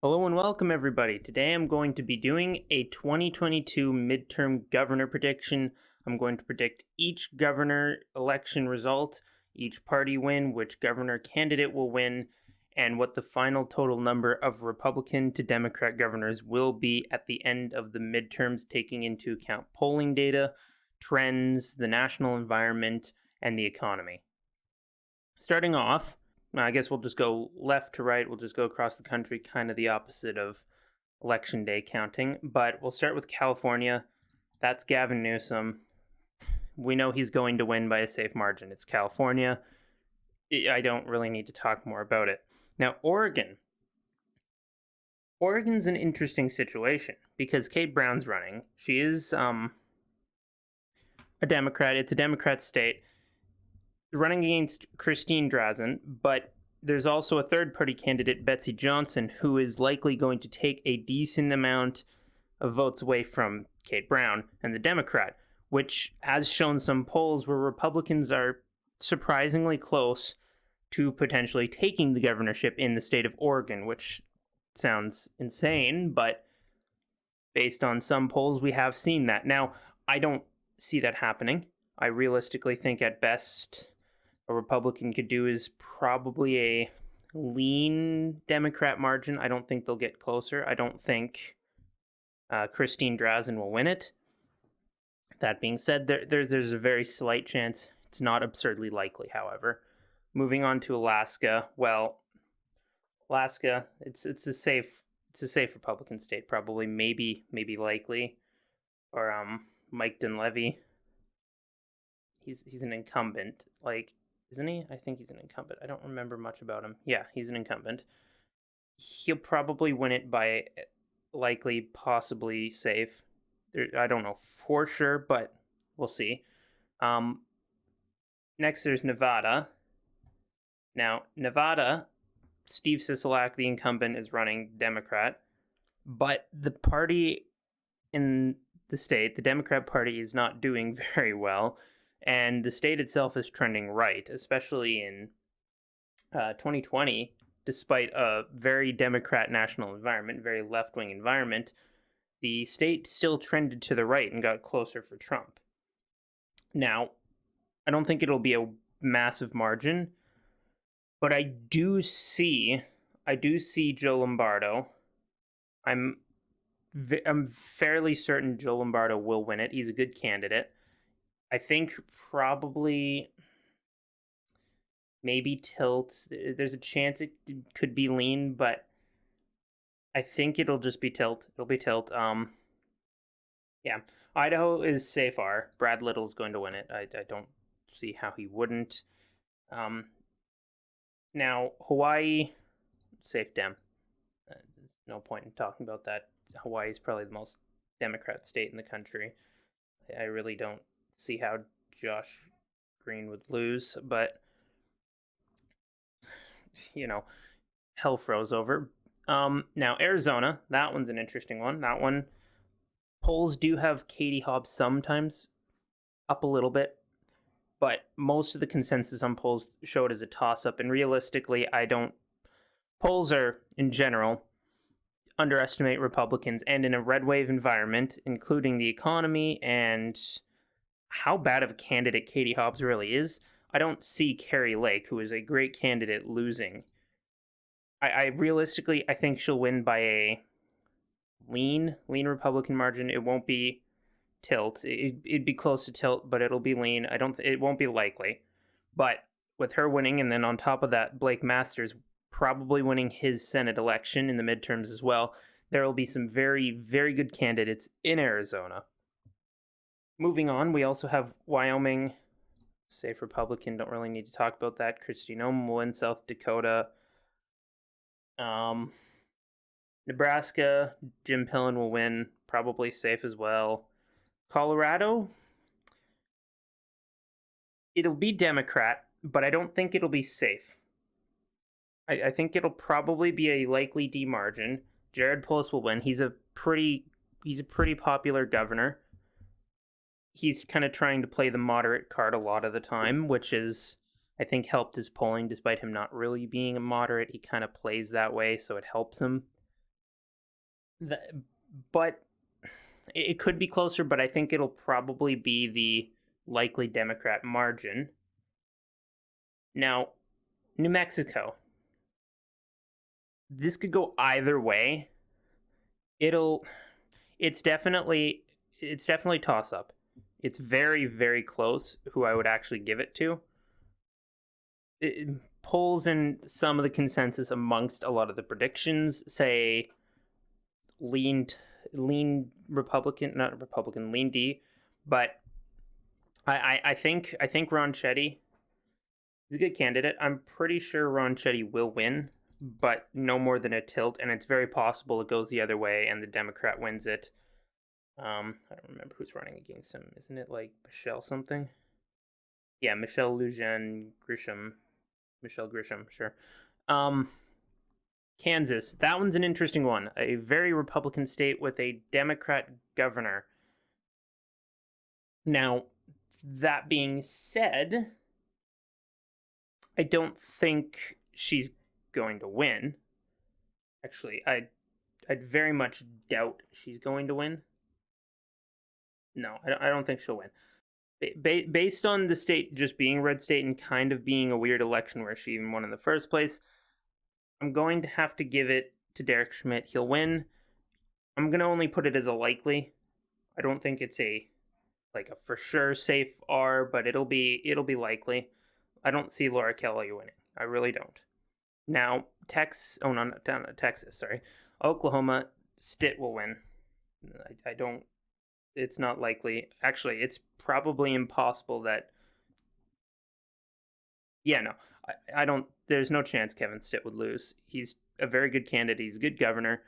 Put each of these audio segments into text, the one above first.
Hello and welcome, everybody. Today I'm going to be doing a 2022 midterm governor prediction. I'm going to predict each governor election result, each party win, which governor candidate will win, and what the final total number of Republican to Democrat governors will be at the end of the midterms, taking into account polling data, trends, the national environment, and the economy. Starting off, I guess we'll just go left to right. We'll just go across the country, kind of the opposite of election day counting. But we'll start with California. That's Gavin Newsom. We know he's going to win by a safe margin. It's California. I don't really need to talk more about it. Now, Oregon. Oregon's an interesting situation because Kate Brown's running. She is a Democrat. It's a Democrat state. Running against Christine Drazan, but there's also a third-party candidate, Betsy Johnson, who is likely going to take a decent amount of votes away from Kate Brown and the Democrat, which has shown some polls where Republicans are surprisingly close to potentially taking the governorship in the state of Oregon, which sounds insane, but based on some polls, we have seen that. Now, I don't see that happening. I realistically think at best a Republican could do is probably a lean Democrat margin. I don't think they'll get closer. I don't think Christine Drazan will win it. That being said, there's a very slight chance. It's not absurdly likely, however. Moving on to Alaska. Well, Alaska, it's a safe Republican state, probably, maybe likely. Or Mike Dunleavy. He's an incumbent. Isn't he? I think he's an incumbent. I don't remember much about him. Yeah, he's an incumbent. He'll probably win it by likely, possibly safe. I don't know for sure, but we'll see. Next, there's Nevada. Now, Nevada, Steve Sisolak, the incumbent, is running Democrat, but the party in the state, the Democrat Party, is not doing very well. And the state itself is trending right, especially in 2020, despite a very Democrat national environment, very left-wing environment, the state still trended to the right and got closer for Trump. Now, I don't think it'll be a massive margin, but I do see Joe Lombardo. I'm fairly certain Joe Lombardo will win it. He's a good candidate. I think probably maybe tilt. There's a chance it could be lean, but I think it'll just be tilt. It'll be tilt. Yeah. Idaho is safe R. Brad Little's going to win it. I don't see how he wouldn't. Now, Hawaii, safe Dem. There's no point in talking about that. Hawaii is probably the most Democrat state in the country. I really don't see how Josh Green would lose, but hell froze over. Now Arizona, that one's an interesting one. That one, polls do have Katie Hobbs sometimes up a little bit, but most of the consensus on polls show it as a toss-up, and realistically, polls are, in general, underestimate Republicans, and in a red wave environment, including the economy and how bad of a candidate Katie Hobbs really is, I don't see Kari Lake, who is a great candidate, losing. I realistically, I think she'll win by a lean Republican margin. It won't be tilt. It'd be close to tilt, but it'll be lean. It won't be likely. But with her winning, and then on top of that, Blake Masters probably winning his Senate election in the midterms as well, there will be some very, very good candidates in Arizona. Moving on, we also have Wyoming, safe Republican, don't really need to talk about that. Kristi Noem will win South Dakota. Nebraska, Jim Pillen will win, probably safe as well. Colorado, it'll be Democrat, but I don't think it'll be safe. I think it'll probably be a likely D margin. Jared Polis will win. He's a pretty popular governor. He's kind of trying to play the moderate card a lot of the time, which is, I think, helped his polling, despite him not really being a moderate. He kind of plays that way, so it helps him. But it could be closer, but I think it'll probably be the likely Democrat margin. Now, New Mexico. This could go either way. It's definitely toss up. It's very, very close who I would actually give it to. Polls and some of the consensus amongst a lot of the predictions say lean Republican, not Republican, lean D, but I think Ron Chetty is a good candidate. I'm pretty sure Ron Chetty will win, but no more than a tilt, and it's very possible it goes the other way and the Democrat wins it. I don't remember who's running against him. Isn't it like Michelle something? Yeah, Michelle Lujan Grisham. Michelle Grisham, sure. Kansas. That one's an interesting one. A very Republican state with a Democrat governor. Now, that being said, I don't think she's going to win. Actually, I'd very much doubt she's going to win. No, I don't think she'll win. Based on the state just being a red state and kind of being a weird election where she even won in the first place, I'm going to have to give it to Derek Schmidt. He'll win. I'm going to only put it as a likely. I don't think it's a for sure safe R, but it'll be likely. I don't see Laura Kelly winning. I really don't. Now, Texas, sorry. Oklahoma, Stitt will win. I don't, it's not likely. Actually, it's probably impossible that, yeah, no, I don't, there's no chance Kevin Stitt would lose. He's a very good candidate. He's a good governor.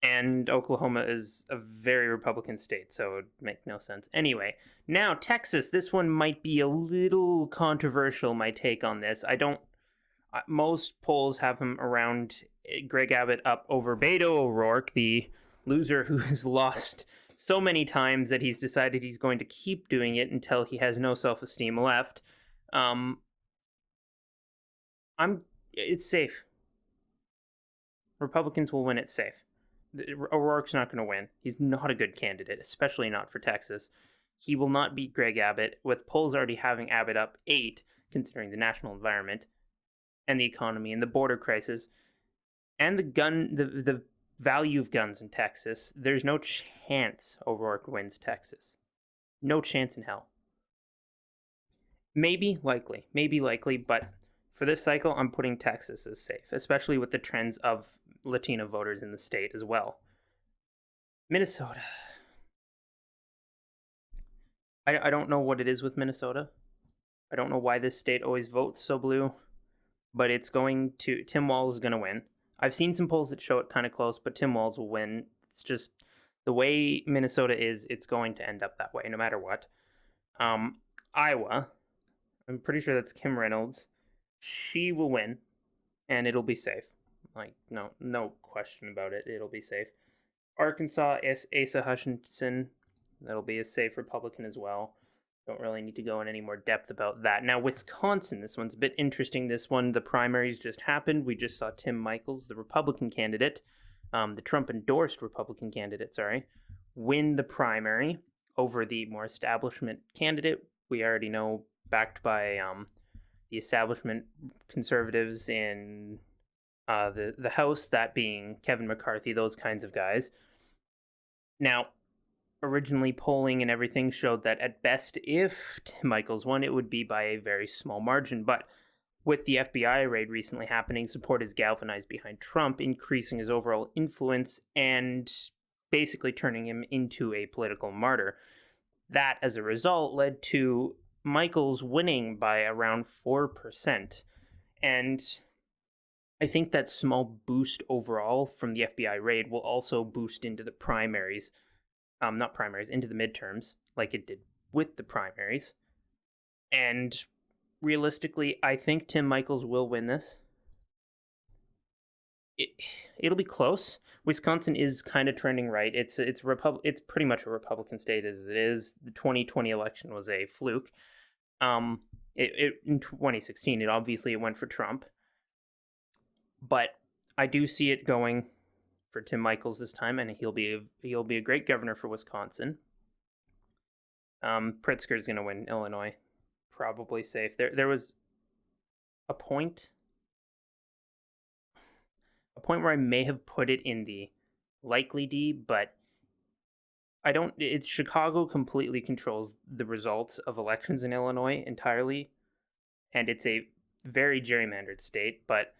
And Oklahoma is a very Republican state, so it would make no sense. Anyway, now Texas, this one might be a little controversial, my take on this. Most polls have him around Greg Abbott up over Beto O'Rourke, the loser who has lost so many times that he's decided he's going to keep doing it until he has no self-esteem left. It's safe. Republicans will win it safe. O'Rourke's not going to win. He's not a good candidate, especially not for Texas. He will not beat Greg Abbott, with polls already having Abbott up 8, considering the national environment and the economy and the border crisis and the value of guns in Texas. There's no chance O'Rourke wins Texas. No chance in hell. Maybe likely, but for this cycle, I'm putting Texas as safe, especially with the trends of Latino voters in the state as well. Minnesota. I don't know what it is with Minnesota. I don't know why this state always votes so blue, but it's going to, Tim Walz is going to win. I've seen some polls that show it kind of close, but Tim Walz will win. It's just the way Minnesota is, it's going to end up that way no matter what. Iowa, I'm pretty sure that's Kim Reynolds. She will win, and it'll be safe. No question about it. It'll be safe. Arkansas, Asa Hutchinson. That'll be a safe Republican as well. Don't really need to go in any more depth about that. Now, Wisconsin, this one's a bit interesting. This one, the primaries just happened. We just saw Tim Michels, the Republican candidate, the Trump-endorsed Republican candidate, win the primary over the more establishment candidate. We already know, backed by the establishment conservatives in the House, that being Kevin McCarthy, those kinds of guys. Now, originally polling and everything showed that at best, if Tim Michels won, it would be by a very small margin. But with the FBI raid recently happening, support is galvanized behind Trump, increasing his overall influence and basically turning him into a political martyr. That, as a result, led to Michels winning by around 4%. And I think that small boost overall from the FBI raid will also boost into the primaries. Into the midterms, like it did with the primaries. And realistically, I think Tim Michels will win this. It'll be close. Wisconsin is kind of trending right. It's pretty much a Republican state as it is. The 2020 election was a fluke. In 2016, it went for Trump. But I do see it going for Tim Michels this time, and he'll be a great governor for Wisconsin. Pritzker's going to win Illinois, probably safe. There was a point where I may have put it in the likely D, but I don't. It's Chicago completely controls the results of elections in Illinois entirely, and it's a very gerrymandered state, but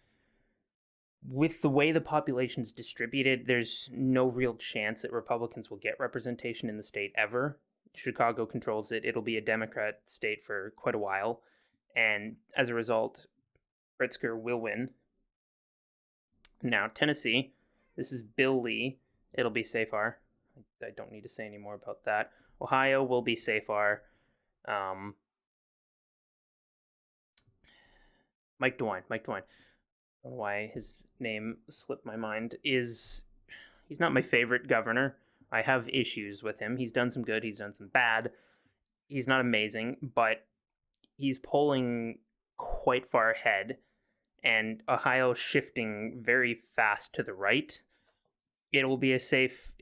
with the way the population's distributed, there's no real chance that Republicans will get representation in the state ever. Chicago controls it. It'll be a Democrat state for quite a while, and as a result, Pritzker will win. Now, Tennessee, this is Bill Lee. It'll be safe R. I don't need to say any more about that. Ohio will be safe R. Mike DeWine. I don't know why his name slipped my mind. He's not my favorite governor. I have issues with him. He's done some good. He's done some bad. He's not amazing, but he's polling quite far ahead, and Ohio shifting very fast to the right. It'll be a safe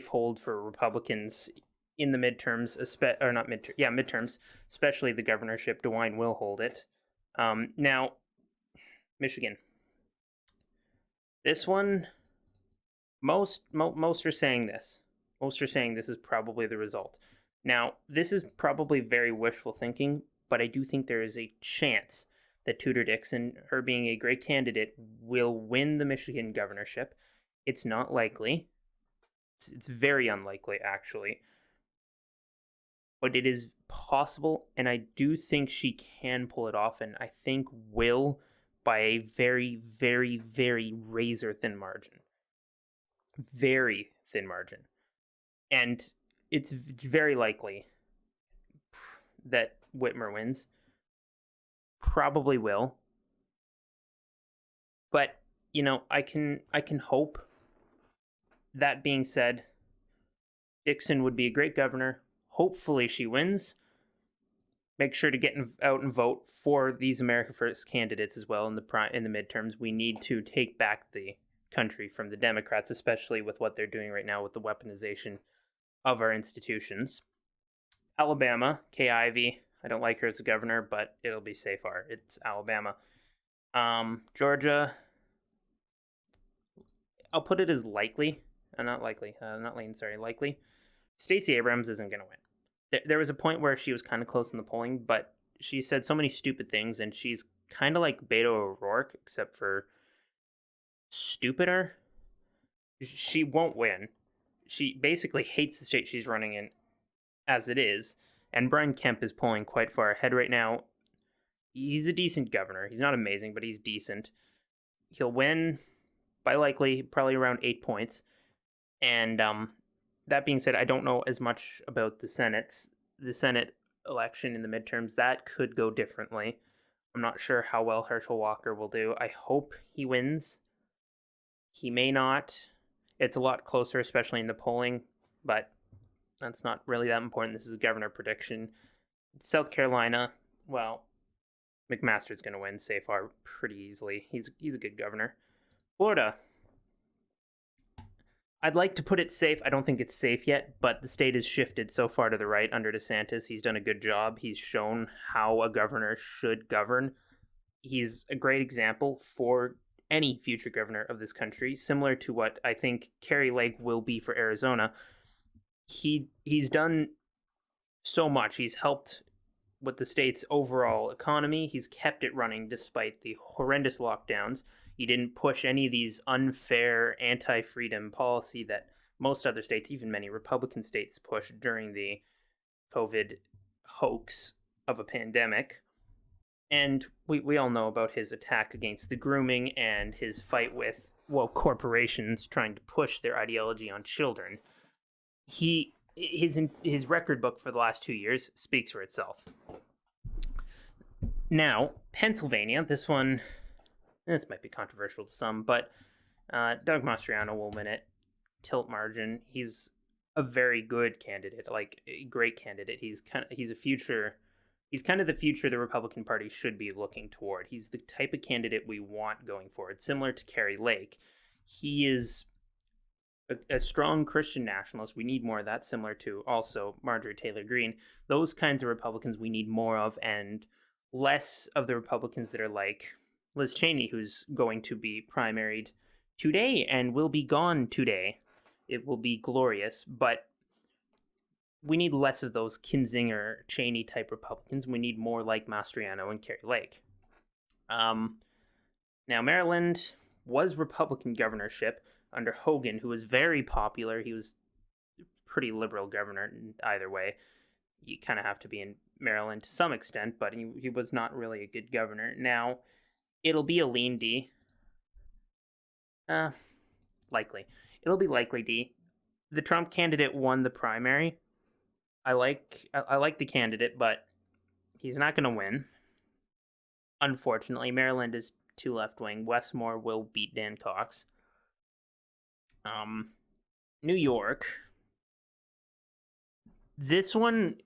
hold for Republicans in the midterms, midterms, especially the governorship. DeWine will hold it. Now, Michigan. This one, most are saying this. Most are saying this is probably the result. Now, this is probably very wishful thinking, but I do think there is a chance that Tudor Dixon, her being a great candidate, will win the Michigan governorship. It's not likely. It's very unlikely, actually. But it is possible, and I do think she can pull it off, and I think will by a very, very, very razor-thin margin. Very thin margin. And it's very likely that Whitmer wins. Probably will. But, I can hope. That being said, Dixon would be a great governor. Hopefully she wins. Make sure to get out and vote for these America First candidates as well in the midterms. We need to take back the country from the Democrats, especially with what they're doing right now with the weaponization of our institutions. Alabama, Kay Ivey. I don't like her as a governor, but it'll be safe. It's Alabama. Georgia, I'll put it as likely. Likely. Stacey Abrams isn't going to win. There was a point where she was kind of close in the polling, but she said so many stupid things, and she's kind of like Beto O'Rourke, except for stupider. She won't win. She basically hates the state she's running in as it is, and Brian Kemp is polling quite far ahead right now. He's a decent governor. He's not amazing, but he's decent. He'll win by probably around 8 points. And that being said, I don't know as much about the Senate election in the midterms. That could go differently. I'm not sure how well Herschel Walker will do. I hope he wins. He may not. It's a lot closer, especially in the polling, but that's not really that important. This is a governor prediction. South Carolina, well, McMaster's going to win safe far pretty easily. He's a good governor. Florida. I'd like to put it safe. I don't think it's safe yet, but the state has shifted so far to the right under DeSantis. He's done a good job. He's shown how a governor should govern. He's a great example for any future governor of this country, similar to what I think Kari Lake will be for Arizona. He's done so much. He's helped with the state's overall economy. He's kept it running despite the horrendous lockdowns. He didn't push any of these unfair anti-freedom policy that most other states, even many Republican states, pushed during the COVID hoax of a pandemic. And we all know about his attack against the grooming and his fight with, corporations trying to push their ideology on children. His record book for the last 2 years speaks for itself. Now, Pennsylvania, this might be controversial to some, but Doug Mastriano will win it. Tilt margin. He's a very good candidate, like a great candidate. He's kind of the future the Republican Party should be looking toward. He's the type of candidate we want going forward, similar to Kari Lake. He is a strong Christian nationalist. We need more of that, similar to also Marjorie Taylor Greene. Those kinds of Republicans we need more of, and less of the Republicans that are like Liz Cheney, who's going to be primaried today and will be gone today. It will be glorious, but we need less of those Kinzinger, Cheney type Republicans. We need more like Mastriano and Kerry Lake. Now, Maryland was Republican governorship under Hogan, who was very popular. He was a pretty liberal governor either way. You kind of have to be in Maryland to some extent, but he was not really a good governor. Now, it'll be a lean D. Likely. It'll be likely D. The Trump candidate won the primary. I like the candidate, but he's not going to win. Unfortunately, Maryland is too left-wing. Westmore will beat Dan Cox. New York. This one,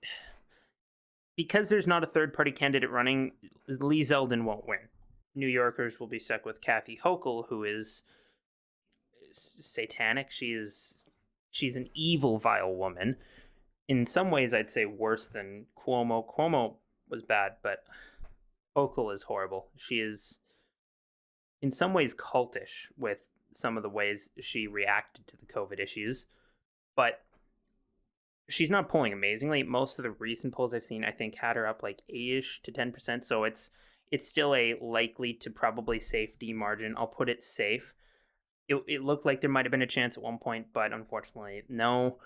because there's not a third-party candidate running, Lee Zeldin won't win. New Yorkers will be stuck with Kathy Hochul, who is satanic. She's an evil, vile woman. In some ways, I'd say worse than Cuomo. Cuomo was bad, but Hochul is horrible. She is, in some ways, cultish with some of the ways she reacted to the COVID issues, but she's not polling amazingly. Most of the recent polls I've seen, I think, had her up like 8-ish to 10%, so it's still a likely to probably safe D margin. I'll put it safe. It looked like there might have been a chance at one point, but unfortunately, no.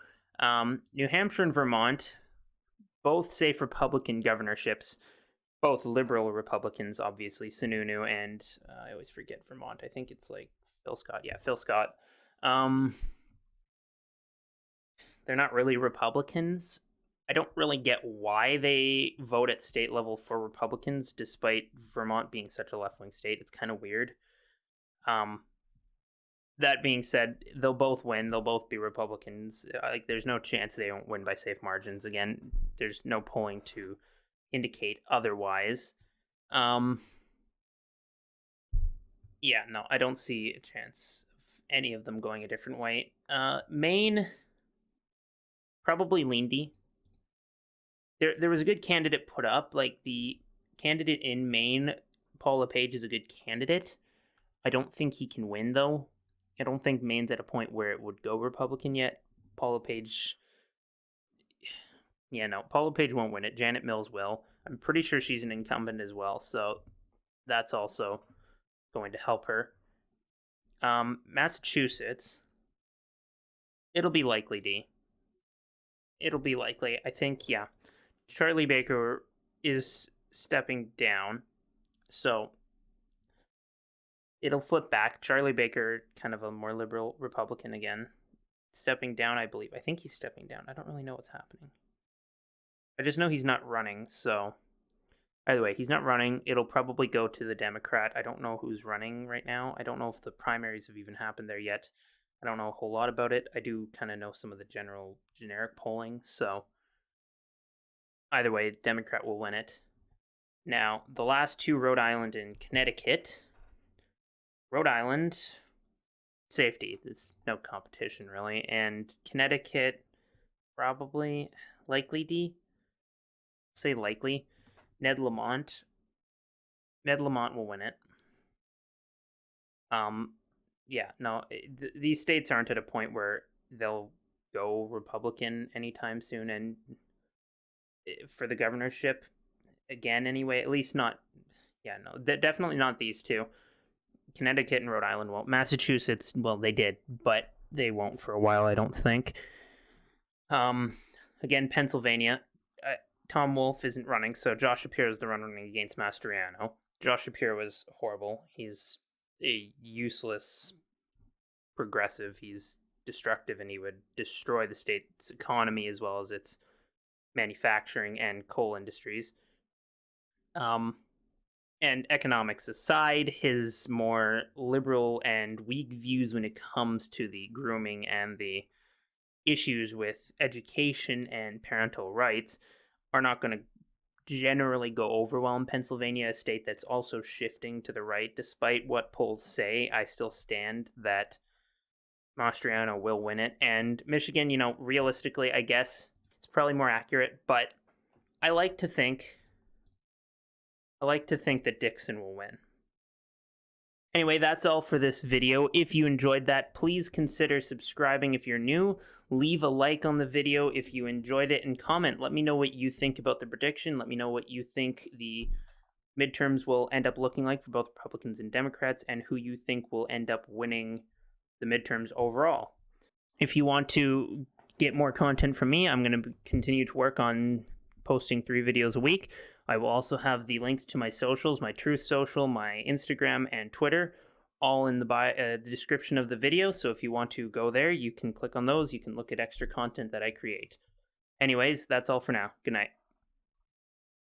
New Hampshire and Vermont, both safe Republican governorships, both liberal Republicans, obviously, Sununu and I always forget Vermont. I think it's like Phil Scott. Yeah, Phil Scott. They're not really Republicans. I don't really get why they vote at state level for Republicans, despite Vermont being such a left-wing state. It's kind of weird. That being said, they'll both win. They'll both be Republicans. Like, there's no chance they won't win by safe margins. Again, there's no polling to indicate otherwise. Yeah, no, I don't see a chance of any of them going a different way. Maine, probably lean D. There was a good candidate put up. Like, the candidate in Maine, Paul LePage, is a good candidate. I don't think he can win, though. I don't think Maine's at a point where it would go Republican yet. Paul LePage... Yeah, no, Paul LePage won't win it. Janet Mills will. I'm pretty sure she's an incumbent as well, so that's also going to help her. Massachusetts, it'll be likely D. It'll be likely. I think, yeah. Charlie Baker is stepping down, so it'll flip back. Charlie Baker, kind of a more liberal Republican again. Stepping down, I believe. I think he's stepping down. I don't really know what's happening. I just know he's not running, so... Either way, he's not running. It'll probably go to the Democrat. I don't know who's running right now. I don't know if the primaries have even happened there yet. I don't know a whole lot about it. I do kind of know some of the generic polling, so... Either way, Democrat will win it. Now, the last two, Rhode Island and Connecticut. Rhode Island, safety. There's no competition, really. And Connecticut, probably likely D. Say likely. Ned Lamont will win it. Yeah, no, these states aren't at a point where they'll go Republican anytime soon, and for the governorship, again, anyway, at least not, yeah, no, definitely not these two. Connecticut and Rhode Island won't. Massachusetts, well, they did, but they won't for a while, I don't think. Again, Pennsylvania, Tom Wolf isn't running, so Josh Shapiro is the one running against Mastriano. Josh Shapiro was horrible. He's a useless progressive. He's destructive, and he would destroy the state's economy as well as its manufacturing and coal industries. And economics aside, his more liberal and weak views when it comes to the grooming and the issues with education and parental rights are not going to generally go over well in Pennsylvania, a state that's also shifting to the right. Despite what polls say, I still stand that Mastriano will win it. And Michigan, realistically, I guess it's probably more accurate, but I like to think that Dixon will win. Anyway, that's all for this video. If you enjoyed that, please consider subscribing if you're new. Leave a like on the video if you enjoyed it, and comment. Let me know what you think about the prediction. Let me know what you think the midterms will end up looking like for both Republicans and Democrats, and who you think will end up winning the midterms overall. If you want to get more content from me, I'm going to continue to work on posting 3 videos a week. I will also have the links to my socials, my Truth Social, my Instagram, and Twitter, all in the description of the video. So if you want to go there, you can click on those. You can look at extra content that I create. Anyways, that's all for now. Good night.